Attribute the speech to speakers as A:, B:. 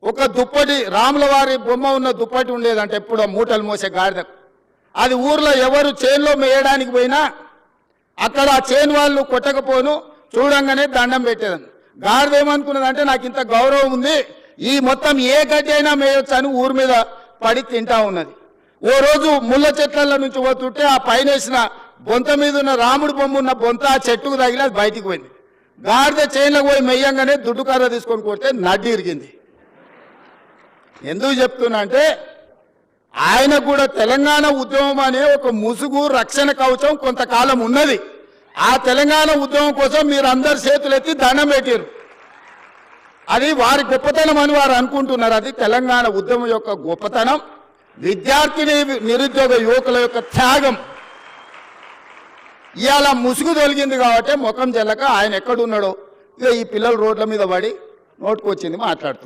A: ఒక దుప్పటి రాములవారి బొమ్మ ఉన్న దుప్పటి ఉండేదంటే ఎప్పుడో మూటలు మోసే గాడిద. అది ఊర్లో ఎవరు చేనులో మేయడానికి పోయినా అక్కడ ఆ చేను వాళ్ళు కొట్టకపోను చూడంగానే దండం పెట్టేదాన్ని. గాడిద ఏమనుకున్నదంటే నాకు ఇంత గౌరవం ఉంది, ఈ మొత్తం ఏ గడ్డి అయినా మేయొచ్చు అని ఊరి మీద పడి తింటా ఉన్నది. ఓ రోజు ముళ్ళ చెట్ల నుంచి పోతుంటే ఆ పైన వేసిన బొంత మీద ఉన్న రాముడి బొమ్మ ఉన్న బొంత ఆ చెట్టుకు తగిలి అది బయటికి పోయింది. గాడిద చేనులకు పోయి మెయ్యంగానే దుడ్డు కర్ర తీసుకొని కొడితే నడ్డి ఇరిగింది. ఎందుకు చెప్తున్నా అంటే ఆయన కూడా తెలంగాణ ఉద్యమం అనే ఒక ముసుగు రక్షణ కవచం కొంతకాలం ఉన్నది. ఆ తెలంగాణ ఉద్యమం కోసం మీరు అందరు చేతులెత్తి దండం పెట్టారు. అది వారి గొప్పతనం అని వారు అనుకుంటున్నారు. అది తెలంగాణ ఉద్యమం యొక్క గొప్పతనం, విద్యార్థిని నిరుద్యోగ యువకుల యొక్క త్యాగం. ఇవాళ ముసుగు తొలగింది కాబట్టి ముఖం చెల్లక ఆయన ఎక్కడున్నాడో ఇక ఈ పిల్లలు రోడ్ల మీద పడి నోటుకొచ్చింది మాట్లాడుతున్నారు.